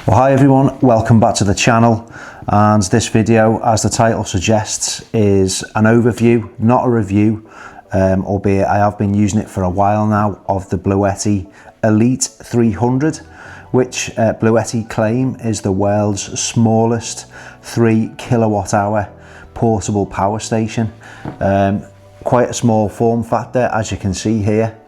Well, hi everyone, welcome back to the channel, and this video, as the title suggests, is an overview, not a review, albeit I have been using it for a while now, of the Bluetti Elite 300, which Bluetti claim is the world's smallest 3 kilowatt hour portable power station. Quite a small form factor, as you can see here.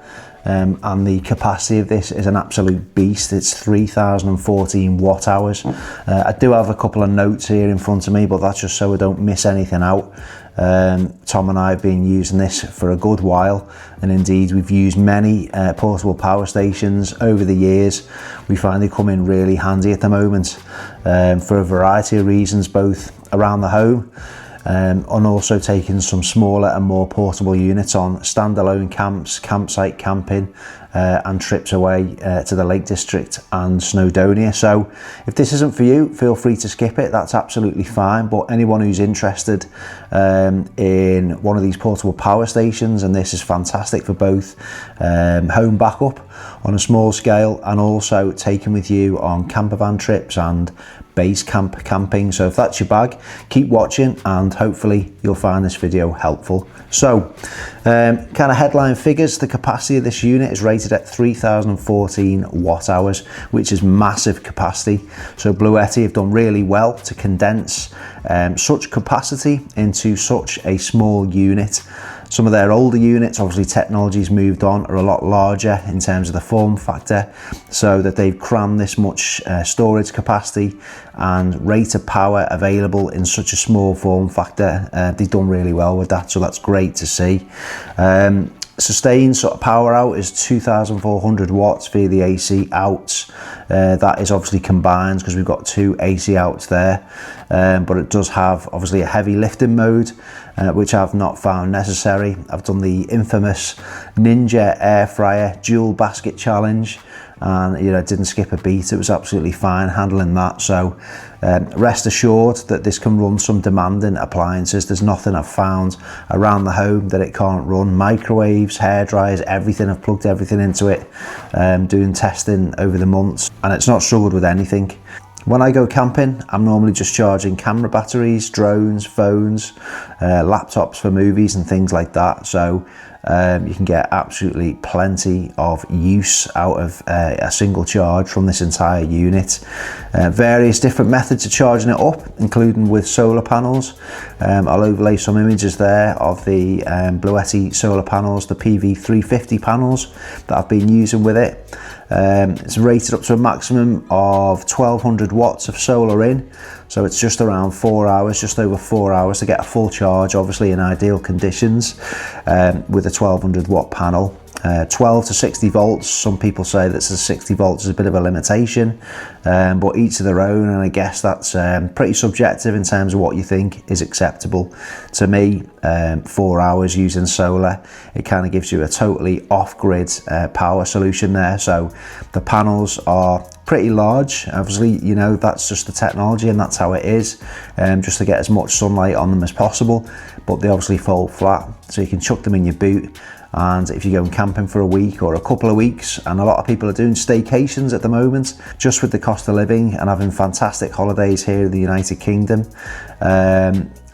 And the capacity of this is an absolute beast. It's 3014 watt hours. I do have a couple of notes here in front of me, but that's just so I don't miss anything out. Tom and I have been using this for a good while, and indeed we've used many portable power stations over the years. We find they come in really handy at the moment for a variety of reasons, both around the home and also taking some smaller and more portable units on standalone camps, campsite camping, and trips away to the Lake District and Snowdonia. So if this isn't for you, feel free to skip it, that's absolutely fine. But anyone who's interested in one of these portable power stations, and this is fantastic for both home backup on a small scale and also taking with you on camper van trips and base camp camping. So if that's your bag, keep watching and hopefully you'll find this video helpful. So kind of headline figures: the capacity of this unit is rated at 3014 watt hours, which is massive capacity. So Bluetti have done really well to condense such capacity into such a small unit. Some of their older units, obviously technology's moved on, are a lot larger in terms of the form factor, so that they've crammed this much storage capacity and rate of power available in such a small form factor. They've done really well with that, so that's great to see. Sustained sort of power out is 2400 watts via the AC outs. That is obviously combined because we've got 2 AC outs there, but it does have obviously a heavy lifting mode, which I've not found necessary. I've done the infamous Ninja air fryer dual basket challenge, and you know, it didn't skip a beat. It was absolutely fine handling that. So rest assured that this can run some demanding appliances. There's nothing I've found around the home that it can't run. Microwaves, hair dryers, everything. I've plugged everything into it, doing testing over the months, and it's not struggled with anything. When I go camping, I'm normally just charging camera batteries, drones, phones, laptops for movies and things like that. So you can get absolutely plenty of use out of a single charge from this entire unit. Various different methods of charging it up, including with solar panels. I'll overlay some images there of the Bluetti solar panels, the PV350 panels that I've been using with it. It's rated up to a maximum of 1200 watts of solar in, so it's just around 4 hours, just over 4 hours to get a full charge, obviously in ideal conditions, with a 1200 watt panel. 12 to 60 volts, some people say that 60 volts is a bit of a limitation, but each to their own, and I guess that's pretty subjective in terms of what you think is acceptable. To me, 4 hours using solar, it kind of gives you a totally off-grid power solution there. So the panels are pretty large, obviously, you know, that's just the technology and that's how it is, just to get as much sunlight on them as possible, but they obviously fold flat, so you can chuck them in your boot. And if you're going camping for a week or a couple of weeks, and a lot of people are doing staycations at the moment, just with the cost of living and having fantastic holidays here in the United Kingdom.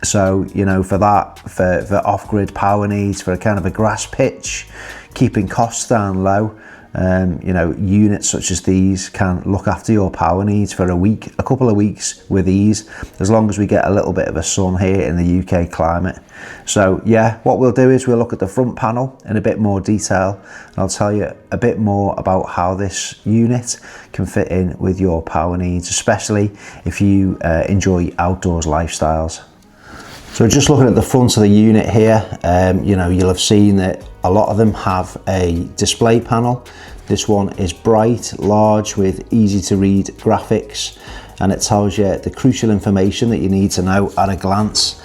So, you know, for that, for off-grid power needs, for a kind of a grass pitch, keeping costs down low, you know, units such as these can look after your power needs for a week, a couple of weeks with ease, as long as we get a little bit of a sun here in the UK climate. So yeah, what we'll do is we'll look at the front panel in a bit more detail, and I'll tell you a bit more about how this unit can fit in with your power needs, especially if you enjoy outdoors lifestyles. So just looking at the front of the unit here, you know, you'll have seen that a lot of them have a display panel. This one is bright, large, with easy to read graphics, and it tells you the crucial information that you need to know at a glance.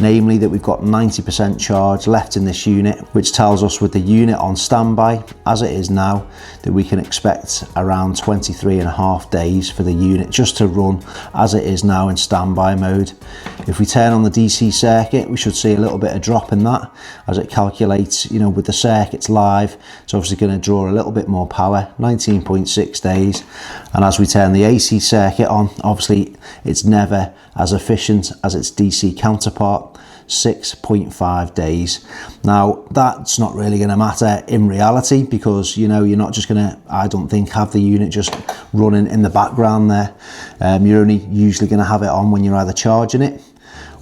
namely that we've got 90% charge left in this unit, which tells us with the unit on standby as it is now that we can expect around 23.5 days for the unit just to run as it is now in standby mode. If we turn on the DC circuit, we should see a little bit of drop in that as it calculates, you know, with the circuits live, it's obviously going to draw a little bit more power, 19.6 days. And as we turn the AC circuit on, obviously it's never as efficient as its DC counterpart, 6.5 days. Now that's not really going to matter in reality because, you know, you're not just going to, I don't think, have the unit just running in the background there. You're only usually going to have it on when you're either charging it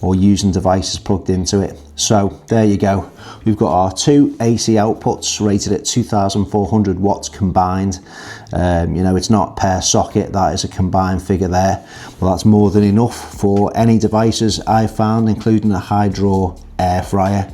or using devices plugged into it. So there you go. We've got our two AC outputs rated at 2,400 watts combined. You know, it's not per socket, that is a combined figure there. Well, that's more than enough for any devices I've found, including a high draw air fryer.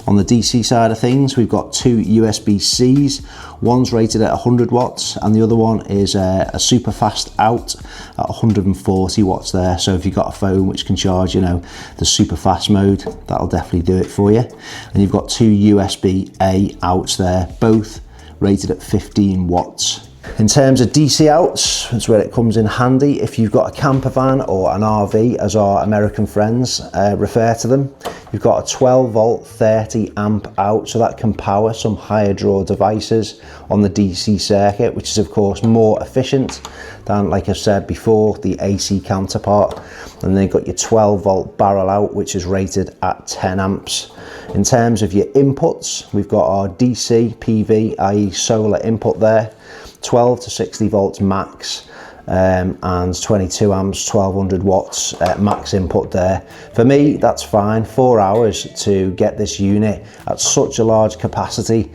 On the DC side of things, we've got two USB-Cs. One's rated at 100 watts and the other one is a super fast out at 140 watts there. So if you've got a phone which can charge, you know, the super fast mode, that'll definitely do it for you. And you've got two USB-A outs there, both rated at 15 watts. In terms of DC outs, that's where it comes in handy. If you've got a camper van or an RV, as our American friends refer to them, you've got a 12 volt 30 amp out, so that can power some higher draw devices on the DC circuit, which is of course more efficient than, like I've said before, the AC counterpart. And then you've got your 12 volt barrel out, which is rated at 10 amps. In terms of your inputs, we've got our DC PV, i.e. solar input there, 12 to 60 volts max, and 22 amps, 1200 watts max input there. For me, that's fine. 4 hours to get this unit at such a large capacity,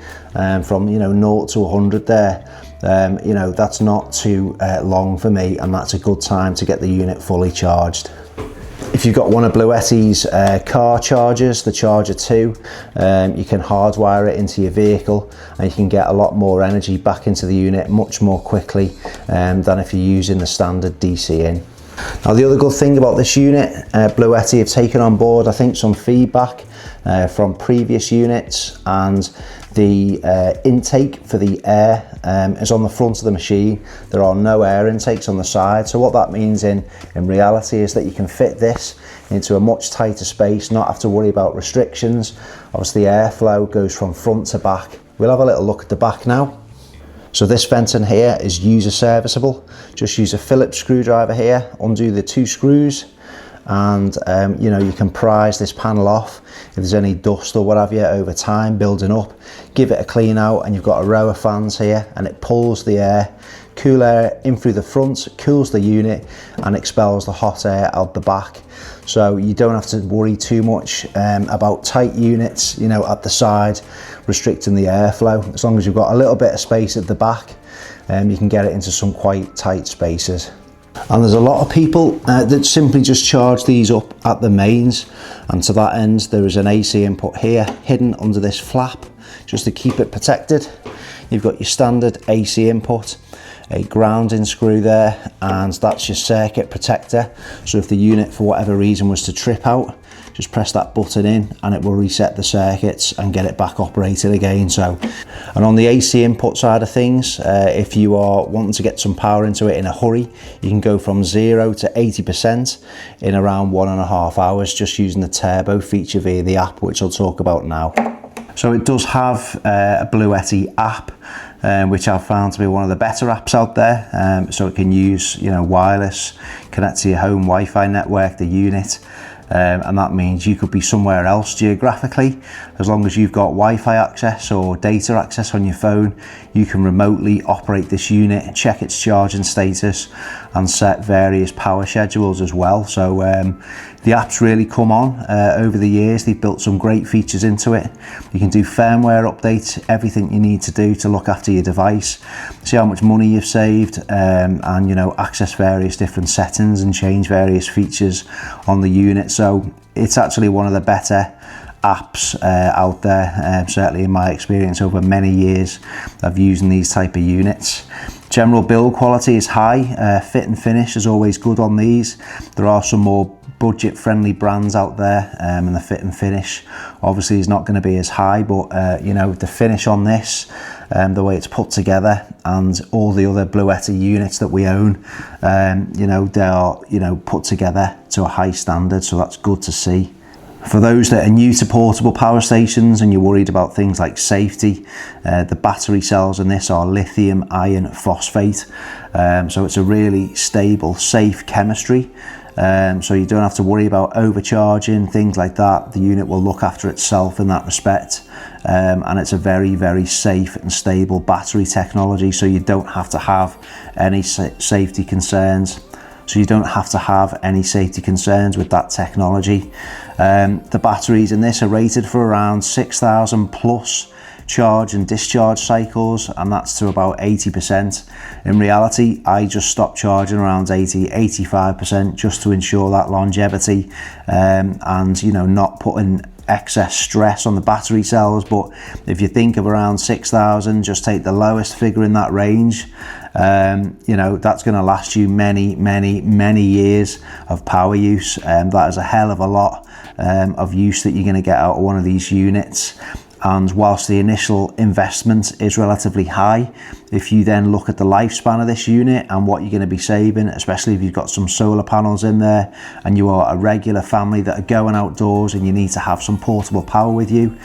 from, you know, 0 to 100 there. You know, that's not too long for me, and that's a good time to get the unit fully charged. If you've got one of Bluetti's car chargers, the Charger 2, you can hardwire it into your vehicle and you can get a lot more energy back into the unit much more quickly than if you're using the standard DC in. Now the other good thing about this unit, Bluetti have taken on board, I think, some feedback from previous units, and the intake for the air is on the front of the machine. There are no air intakes on the side, so what that means in reality is that you can fit this into a much tighter space, not have to worry about restrictions. Obviously airflow goes from front to back. We'll have a little look at the back now. So this vent in here is user serviceable. Just use a Phillips screwdriver here, undo the 2 screws, and you know, you can prise this panel off if there's any dust or what have you over time building up. Give it a clean out, and you've got a row of fans here, and it pulls the air, cool air in through the front, cools the unit and expels the hot air out the back. So you don't have to worry too much about tight units, you know, at the side restricting the airflow. As long as you've got a little bit of space at the back, you can get it into some quite tight spaces. And there's a lot of people that simply just charge these up at the mains, and to that end there is an AC input here hidden under this flap just to keep it protected. You've got your standard AC input, a grounding screw there, and that's your circuit protector. So if the unit for whatever reason was to trip out, just press that button in and it will reset the circuits and get it back operated again. So, and on the AC input side of things, if you are wanting to get some power into it in a hurry, you can go from 0 to 80% in around 1.5 hours just using the turbo feature via the app, which I'll talk about now. So it does have a Bluetti app, which I've found to be one of the better apps out there. So it can use, you know, wireless, connect to your home Wi-Fi network, the unit, and that means you could be somewhere else geographically. As long as you've got Wi-Fi access or data access on your phone, you can remotely operate this unit, check its charging status and set various power schedules as well. So the app's really come on over the years. They've built some great features into it. You can do firmware updates, everything you need to do to look after your device, see how much money you've saved, and, you know, access various different settings and change various features on the unit. So it's actually one of the better apps out there, certainly in my experience over many years of using these type of units. General build quality is high, fit and finish is always good on these. There are some more budget friendly brands out there, and the fit and finish obviously is not going to be as high, but you know, the finish on this, the way it's put together, and all the other Bluetti units that we own, you know, they are, you know, put together to a high standard, so that's good to see. For those that are new to portable power stations and you're worried about things like safety, the battery cells in this are lithium iron phosphate, so it's a really stable, safe chemistry, so you don't have to worry about overcharging, things like that. The unit will look after itself in that respect, and it's a very, very safe and stable battery technology, so you don't have to have any safety concerns. So you don't have to have any safety concerns with that technology. The batteries in this are rated for around 6,000 plus charge and discharge cycles, and that's to about 80%. In reality, I just stopped charging around 85% just to ensure that longevity, and you know, not putting excess stress on the battery cells. But if you think of around 6,000, just take the lowest figure in that range. You know, that's going to last you many years of power use. That is a hell of a lot of use that you're going to get out of one of these units. And whilst the initial investment is relatively high, if you then look at the lifespan of this unit and what you're going to be saving, especially if you've got some solar panels in there and you are a regular family that are going outdoors and you need to have some portable power with you,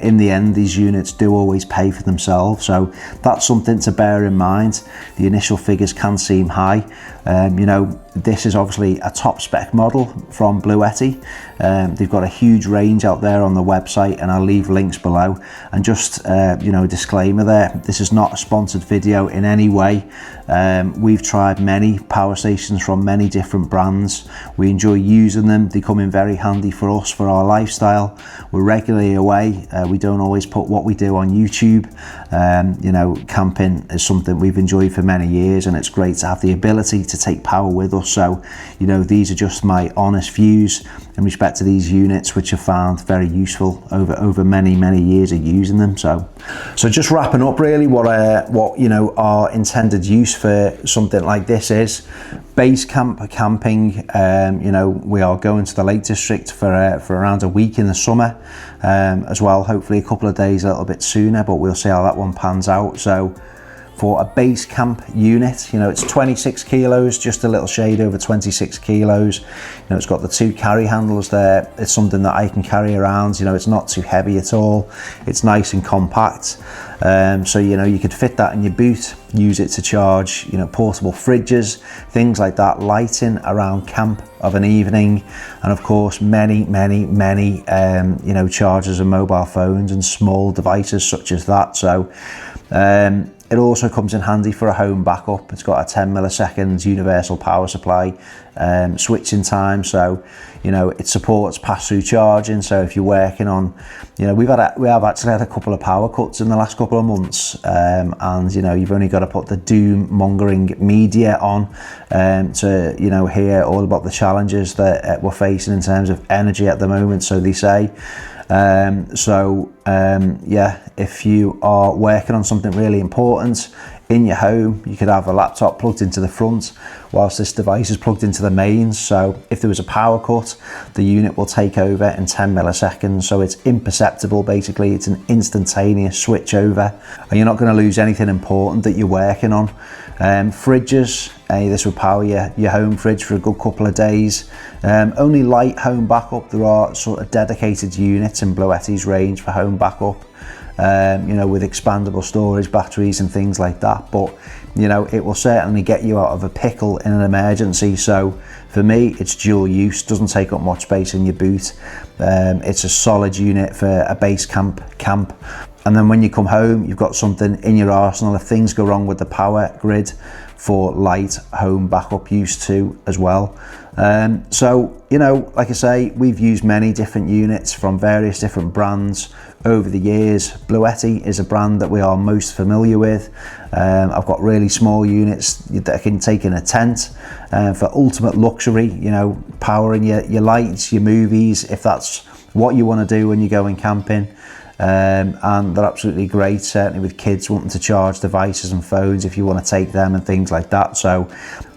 in the end these units do always pay for themselves. So that's something to bear in mind. The initial figures can seem high. You know, this is obviously a top spec model from Bluetti. They've got a huge range out there on the website, and I'll leave links below. And just you know, a disclaimer there, this is not a sponsored video in any way. We've tried many power stations from many different brands. We enjoy using them. They come in very handy for us, for our lifestyle. We're regularly away. We don't always put what we do on YouTube. You know, camping is something we've enjoyed for many years, and it's great to have the ability to take power with us. So, you know, these are just my honest views in respect to these units, which I've found very useful over many years of using them. So just wrapping up, really, what you know, our intended use for something like this is base camp camping. You know, we are going to the Lake District for around a week in the summer, as well, hopefully a couple of days a little bit sooner, but we'll see how that one pans out. So for a base camp unit, you know, it's 26 kilos, just a little shade over 26 kilos. You know, it's got the two carry handles there. It's something that I can carry around. You know, it's not too heavy at all. It's nice and compact. So, you know, you could fit that in your boot, use it to charge, you know, portable fridges, things like that, lighting around camp of an evening, and of course many you know, chargers and mobile phones and small devices such as that. So it also comes in handy for a home backup. It's got a 10 milliseconds universal power supply switching time, so you know, it supports pass-through charging. So if you're working on, you know, we have actually had a couple of power cuts in the last couple of months, and you know, you've only got to put the doom mongering media on to, you know, hear all about the challenges that we're facing in terms of energy at the moment, so they say. Yeah, if you are working on something really important in your home, you could have a laptop plugged into the front whilst this device is plugged into the mains. So if there was a power cut, the unit will take over in 10 milliseconds. So it's imperceptible, basically. It's an instantaneous switch over, and you're not going to lose anything important that you're working on. Fridges, this will power your home fridge for a good couple of days. Only light home backup. There are sort of dedicated units in Bluetti's range for home backup, you know, with expandable storage batteries and things like that. But you know, it will certainly get you out of a pickle in an emergency. So for me, it's dual use, doesn't take up much space in your boot. It's a solid unit for a base camp. And then when you come home, you've got something in your arsenal if things go wrong with the power grid, for light home backup use too as well. So, you know, like I say, we've used many different units from various different brands over the years. Bluetti is a brand that we are most familiar with. I've got really small units that I can take in a tent for ultimate luxury, you know, powering your lights, your movies, if that's what you want to do when you're going camping. and they're absolutely great, certainly with kids wanting to charge devices and phones if you want to take them and things like that. So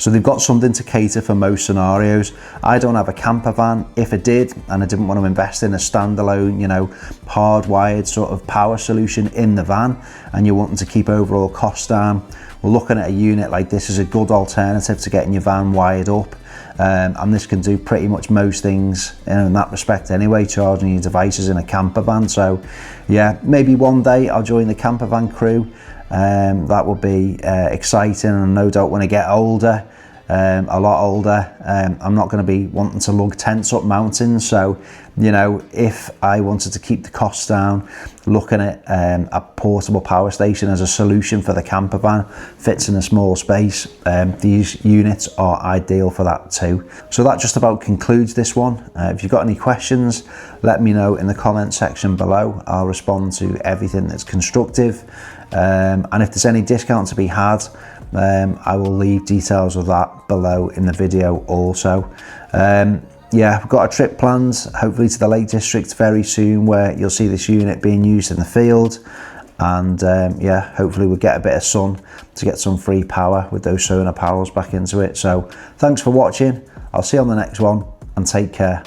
they've got something to cater for most scenarios. I don't have a camper van. If I did and I didn't want to invest in a standalone, you know, hardwired sort of power solution in the van, and you're wanting to keep overall costs down, well, looking at a unit like this is a good alternative to getting your van wired up. And this can do pretty much most things, you know, in that respect anyway, charging your devices in a camper van. So yeah, maybe one day I'll join the camper van crew. That would be exciting, and no doubt when I get older, a lot older, I'm not going to be wanting to lug tents up mountains. So, you know, if I wanted to keep the costs down, looking at a portable power station as a solution for the camper van, fits in a small space, these units are ideal for that too. So that just about concludes this one. If you've got any questions, let me know in the comment section below. I'll respond to everything that's constructive, and if there's any discount to be had, I will leave details of that below in the video also. Yeah, we've got a trip planned, hopefully to the Lake District very soon, where you'll see this unit being used in the field, and yeah, hopefully we'll get a bit of sun to get some free power with those solar panels back into it. So thanks for watching. I'll see you on the next one, and take care.